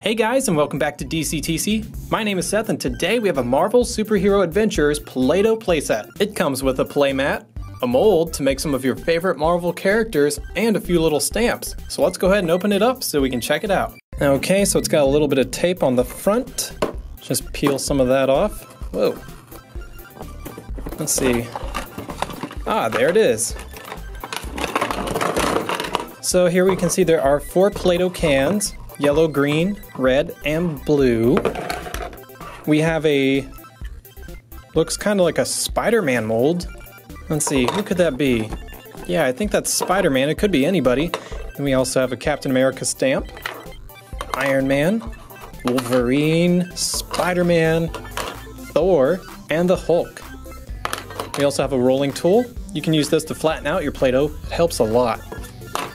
Hey guys, and welcome back to DCTC. My name is Seth, and today we have a Marvel Superhero Adventures Play-Doh playset. It comes with a playmat, a mold to make some of your favorite Marvel characters, and a few little stamps. So let's go ahead and open it up so we can check it out. Okay, so it's got a little bit of tape on the front. Just peel some of that off. Whoa. Let's see. Ah, there it is. So here we can see there are 4 Play-Doh cans. Yellow, green, red, and blue. We have a, looks kind of like a Spiderman mold. Let's see, who could that be? Yeah, I think that's Spiderman. It could be anybody. And we also have a Captain America stamp, Iron Man, Wolverine, Spiderman, Thor, and the Hulk. We also have a rolling tool. You can use this to flatten out your Play-Doh. It helps a lot.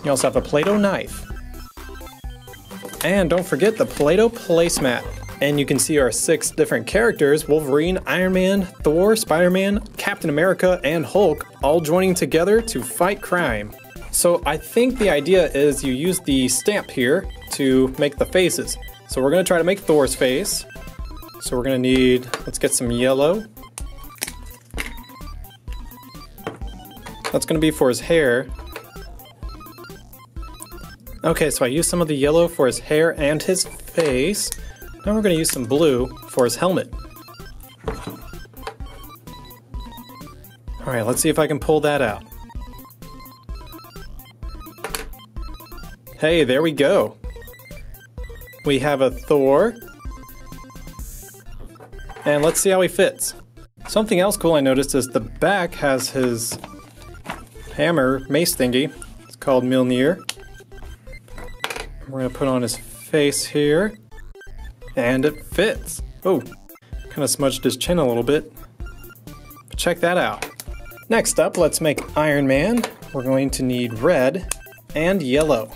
You also have a Play-Doh knife. And don't forget the Play-Doh placemat. And you can see our 6 different characters, Wolverine, Iron Man, Thor, Spider-Man, Captain America, and Hulk, all joining together to fight crime. So I think the idea is you use the stamp here to make the faces. So we're gonna try to make Thor's face. So we're gonna need, let's get some yellow. That's gonna be for his hair. Okay, so I used some of the yellow for his hair and his face. Now we're going to use some blue for his helmet. Alright, let's see if I can pull that out. Hey, there we go. We have a Thor. And let's see how he fits. Something else cool I noticed is the back has his hammer mace thingy. It's called Mjolnir. We're going to put on his face here, and it fits. Oh, kind of smudged his chin a little bit. But check that out. Next up, let's make Iron Man. We're going to need red and yellow.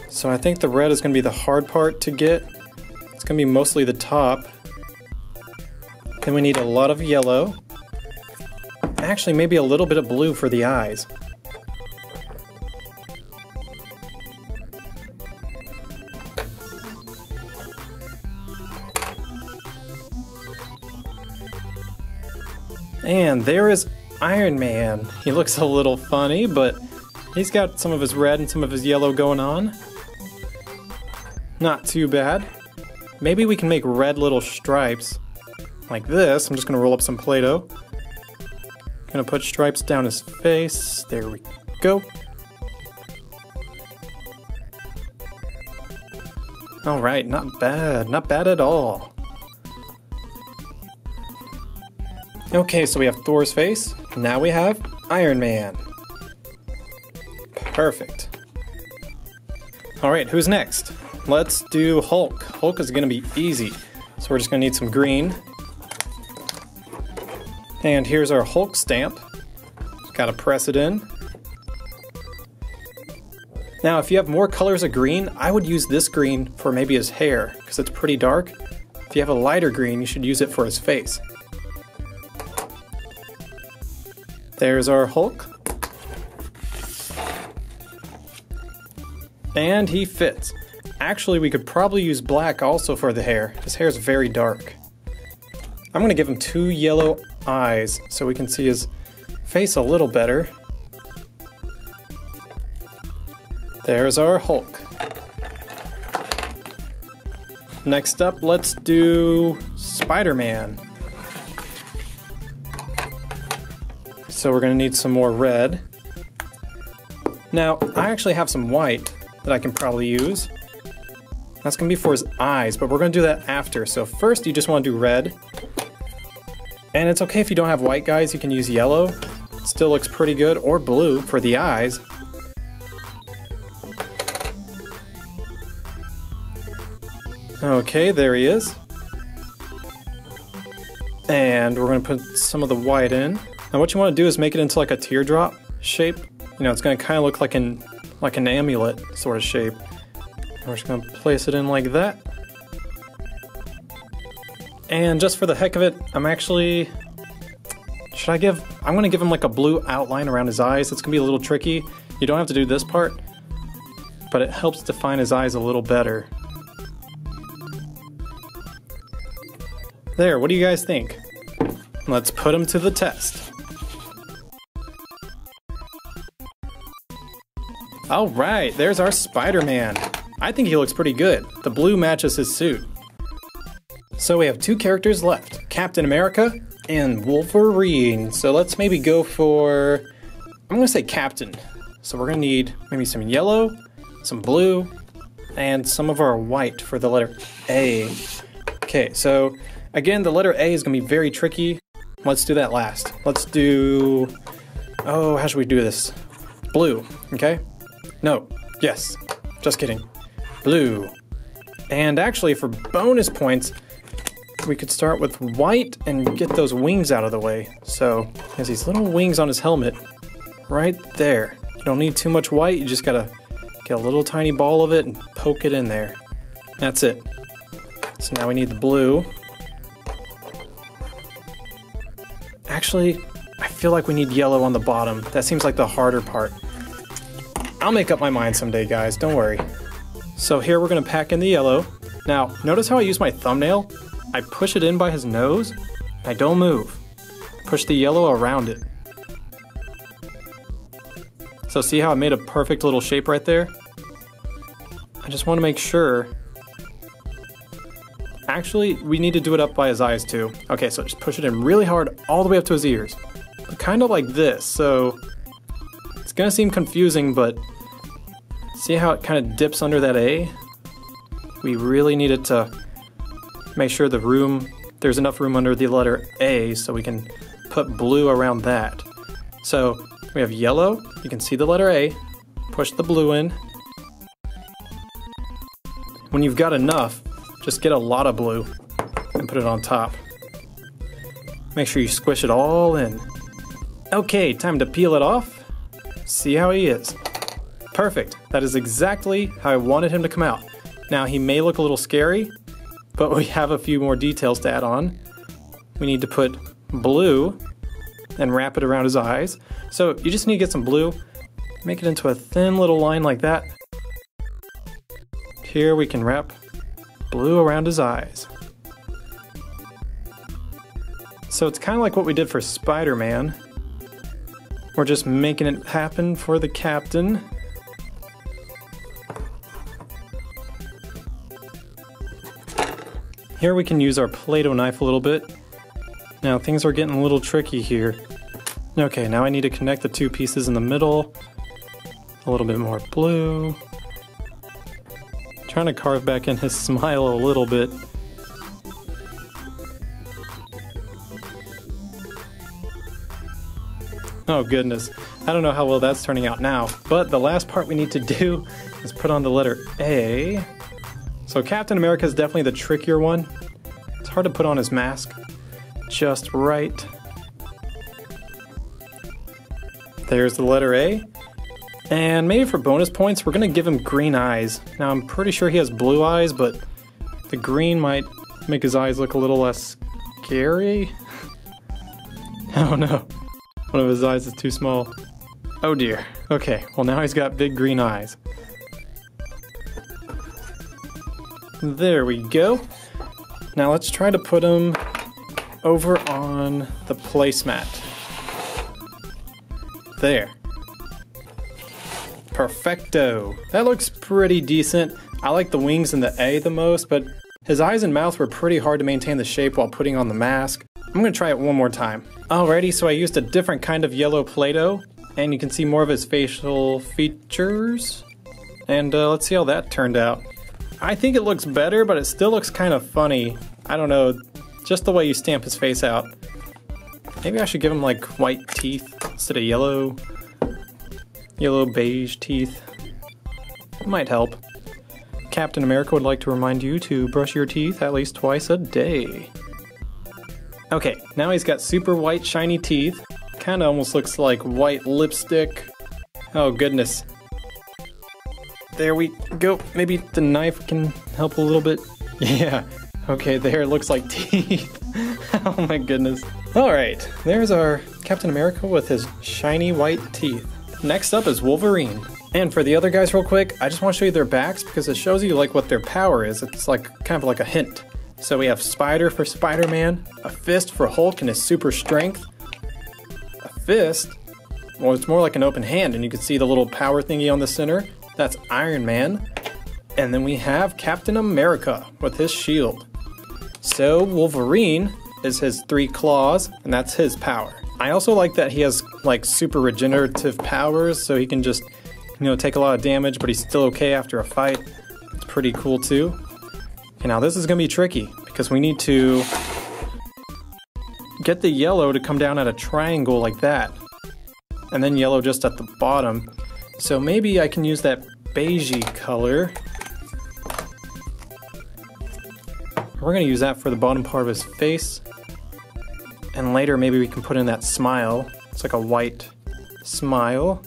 So I think the red is going to be the hard part to get. It's going to be mostly the top. Then we need a lot of yellow. Actually, maybe a little bit of blue for the eyes. And there is Iron Man. He looks a little funny, but he's got some of his red and some of his yellow going on. Not too bad. Maybe we can make red little stripes like this. I'm just gonna roll up some Play-Doh. Gonna put stripes down his face. There we go. Alright, not bad. Not bad at all. Okay, so we have Thor's face. Now we have Iron Man. Perfect. Alright, who's next? Let's do Hulk. Hulk is gonna be easy. So we're just gonna need some green. And here's our Hulk stamp. Gotta press it in. Now, if you have more colors of green, I would use this green for maybe his hair, because it's pretty dark. If you have a lighter green, you should use it for his face. There's our Hulk. And he fits. Actually, we could probably use black also for the hair. His hair is very dark. I'm going to give him 2 yellow eyes so we can see his face a little better. There's our Hulk. Next up, let's do Spider-Man. So we're going to need some more red. Now, I actually have some white that I can probably use. That's going to be for his eyes, but we're going to do that after. So first, you just want to do red. And it's okay if you don't have white, guys. You can use yellow. It still looks pretty good. Or blue for the eyes. Okay, there he is. And we're going to put some of the white in. Now what you want to do is make it into like a teardrop shape. You know, it's going to kind of look like an amulet sort of shape. And we're just going to place it in like that. And just for the heck of it, I'm going to give him like a blue outline around his eyes. It's going to be a little tricky. You don't have to do this part. but it helps define his eyes a little better. There, what do you guys think? Let's put him to the test. Alright, there's our Spider-Man. I think he looks pretty good. The blue matches his suit. So we have two characters left, Captain America and Wolverine. So let's maybe go for, I'm gonna say Captain. So we're gonna need maybe some yellow, some blue, and some of our white for the letter A. Okay, so again, the letter A is gonna be very tricky. Let's do that last. Let's do, oh, how should we do this? Blue, okay? No, yes, just kidding. Blue. And actually, for bonus points, we could start with white and get those wings out of the way. So, he has these little wings on his helmet right there. You don't need too much white, you just gotta get a little tiny ball of it and poke it in there. That's it. So now we need the blue. Actually, I feel like we need yellow on the bottom. That seems like the harder part. I'll make up my mind someday, guys, don't worry. So here we're gonna pack in the yellow. Now, notice how I use my thumbnail? I push it in by his nose, and I don't move. Push the yellow around it. So see how I made a perfect little shape right there? I just want to make sure. Actually, we need to do it up by his eyes too. Okay, so just push it in really hard all the way up to his ears. But kind of like this, so it's gonna seem confusing, but see how it kind of dips under that A? We really need it to make sure there's enough room under the letter A so we can put blue around that. So we have yellow, you can see the letter A, push the blue in. When you've got enough, just get a lot of blue and put it on top. Make sure you squish it all in. Okay, time to peel it off. See how he is. Perfect, that is exactly how I wanted him to come out. Now he may look a little scary, but we have a few more details to add on. We need to put blue and wrap it around his eyes. So you just need to get some blue, make it into a thin little line like that. Here we can wrap blue around his eyes. So it's kind of like what we did for Spider-Man. We're just making it happen for the Captain. Here we can use our Play-Doh knife a little bit. Now things are getting a little tricky here. Okay, now I need to connect the two pieces in the middle. A little bit more blue. Trying to carve back in his smile a little bit. Oh goodness, I don't know how well that's turning out now, but the last part we need to do is put on the letter A. So Captain America is definitely the trickier one. It's hard to put on his mask just right. There's the letter A. And maybe for bonus points, we're gonna give him green eyes. Now I'm pretty sure he has blue eyes, but the green might make his eyes look a little less scary. Oh no, one of his eyes is too small. Oh dear. Okay, well now he's got big green eyes. There we go. Now let's try to put him over on the placemat. There. Perfecto. That looks pretty decent. I like the wings and the A the most, but his eyes and mouth were pretty hard to maintain the shape while putting on the mask. I'm gonna try it one more time. Alrighty, so I used a different kind of yellow Play-Doh, and you can see more of his facial features. And let's see how that turned out. I think it looks better, but it still looks kind of funny. I don't know, just the way you stamp his face out. Maybe I should give him like white teeth instead of yellow beige teeth. It might help. Captain America would like to remind you to brush your teeth at least twice a day. Okay, now he's got super white shiny teeth. Kinda almost looks like white lipstick. Oh goodness. There we go. Maybe the knife can help a little bit. Yeah. Okay, there it looks like teeth. Oh my goodness. Alright, there's our Captain America with his shiny white teeth. Next up is Wolverine. And for the other guys real quick, I just want to show you their backs because it shows you like what their power is. It's like kind of like a hint. So we have Spider for Spider-Man, a fist for Hulk and his super strength, a fist, well it's more like an open hand and you can see the little power thingy on the center. That's Iron Man. And then we have Captain America with his shield. So Wolverine is his 3 claws and that's his power. I also like that he has like super regenerative powers so he can just, you know, take a lot of damage but he's still okay after a fight. It's pretty cool too. Okay, now this is gonna be tricky because we need to get the yellow to come down at a triangle like that. And then yellow just at the bottom. So maybe I can use that beigey color. We're gonna use that for the bottom part of his face. And later maybe we can put in that smile. It's like a white smile.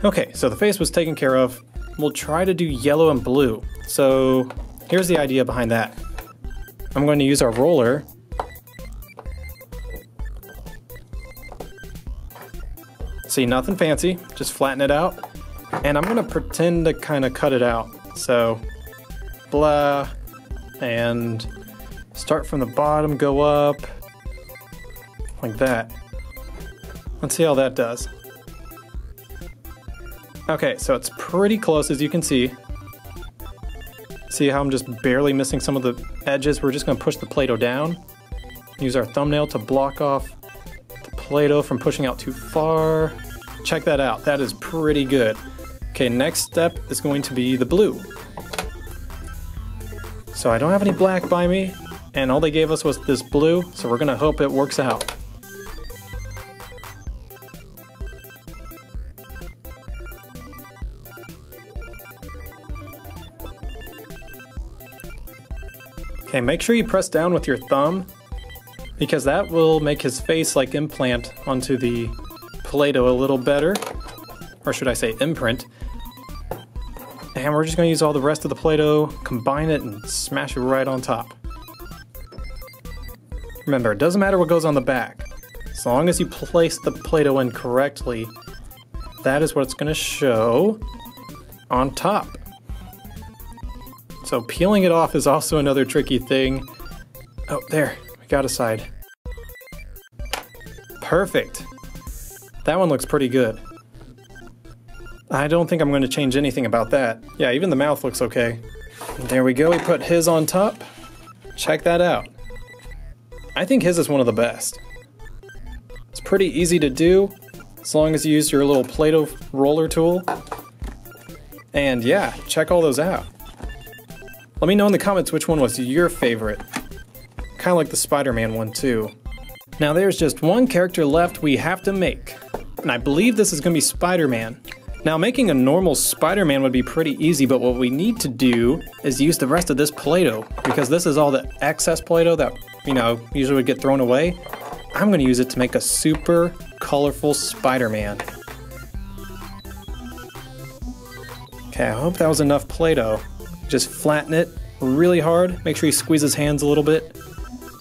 Okay, so the face was taken care of. We'll try to do yellow and blue. So here's the idea behind that. I'm going to use our roller. See, nothing fancy, just flatten it out. And I'm gonna pretend to kind of cut it out. So, blah, and start from the bottom, go up, like that. Let's see how that does. Okay, so it's pretty close as you can see. See how I'm just barely missing some of the edges? We're just gonna push the Play-Doh down. Use our thumbnail to block off the Play-Doh from pushing out too far. Check that out, that is pretty good. Okay, next step is going to be the blue. So I don't have any black by me, and all they gave us was this blue, so we're gonna hope it works out. Okay, make sure you press down with your thumb because that will make his face like implant onto the Play-Doh a little better, or should I say imprint. And we're just going to use all the rest of the Play-Doh, combine it, and smash it right on top. Remember, it doesn't matter what goes on the back. As long as you place the Play-Doh in correctly, that is what it's going to show on top. So peeling it off is also another tricky thing. Oh, there, we got a side. Perfect. That one looks pretty good. I don't think I'm going to change anything about that. Yeah, even the mouth looks okay. There we go, we put his on top. Check that out. I think his is one of the best. It's pretty easy to do, as long as you use your little Play-Doh roller tool. And yeah, check all those out. Let me know in the comments which one was your favorite. Kind of like the Spider-Man one too. Now there's just one character left we have to make. And I believe this is going to be Spider-Man. Now making a normal Spider-Man would be pretty easy, but what we need to do is use the rest of this Play-Doh. Because this is all the excess Play-Doh that, you know, usually would get thrown away. I'm going to use it to make a super colorful Spider-Man. Okay, I hope that was enough Play-Doh. Just flatten it really hard. Make sure you squeeze his hands a little bit.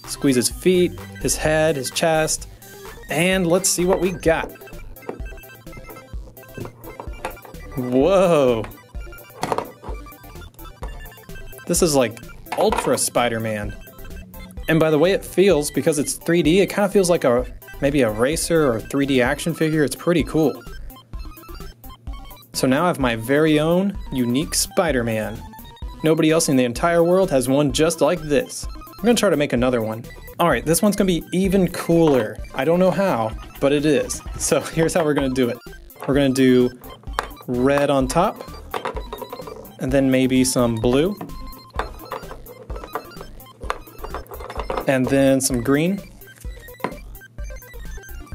Squeeze his feet, his head, his chest. And let's see what we got. Whoa. This is like Ultra Spider-Man. And by the way it feels, because it's 3D, it kind of feels like maybe a racer or 3D action figure. It's pretty cool. So now I have my very own unique Spider-Man. Nobody else in the entire world has one just like this. I'm gonna try to make another one. Alright, this one's gonna be even cooler. I don't know how, but it is. So here's how we're gonna do it. We're gonna do red on top, and then maybe some blue, and then some green.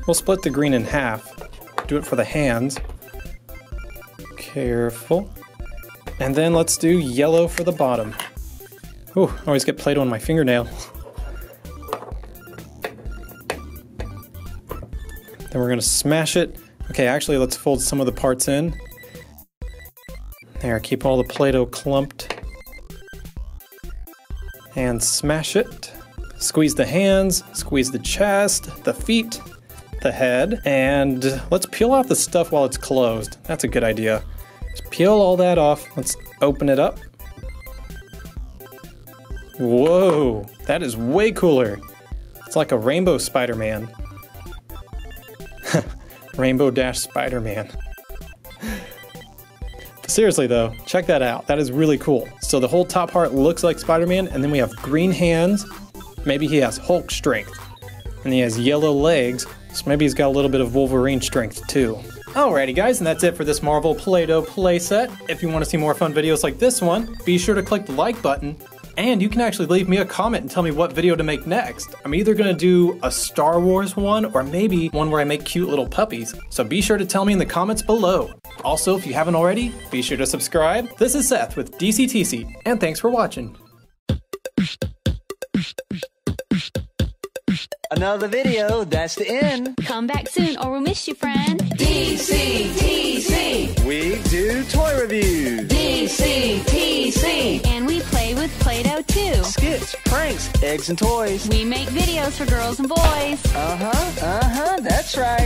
We'll split the green in half. Do it for the hands. Careful. And then let's do yellow for the bottom. Ooh, I always get Play-Doh on my fingernail. Then we're gonna smash it. Okay, actually let's fold some of the parts in. There, keep all the Play-Doh clumped. And smash it. Squeeze the hands, squeeze the chest, the feet, the head, and let's peel off the stuff while it's closed. That's a good idea. Just peel all that off. Let's open it up. Whoa, that is way cooler. It's like a rainbow Spider-Man. Rainbow Dash Spider-Man. Seriously though, check that out. That is really cool. So the whole top part looks like Spider-Man, and then we have green hands. Maybe he has Hulk strength. And he has yellow legs, so maybe he's got a little bit of Wolverine strength too. Alrighty guys, and that's it for this Marvel Play-Doh playset. If you want to see more fun videos like this one, be sure to click the like button. And you can actually leave me a comment and tell me what video to make next. I'm either gonna do a Star Wars one or maybe one where I make cute little puppies. So be sure to tell me in the comments below. Also, if you haven't already, be sure to subscribe. This is Seth with DCTC, and thanks for watching. Another video, that's the end. Come back soon or we'll miss you, friend. DCTC. We do toy reviews. DCTC. And we play with Play-Doh too. Skits, pranks, eggs and toys. We make videos for girls and boys. That's right.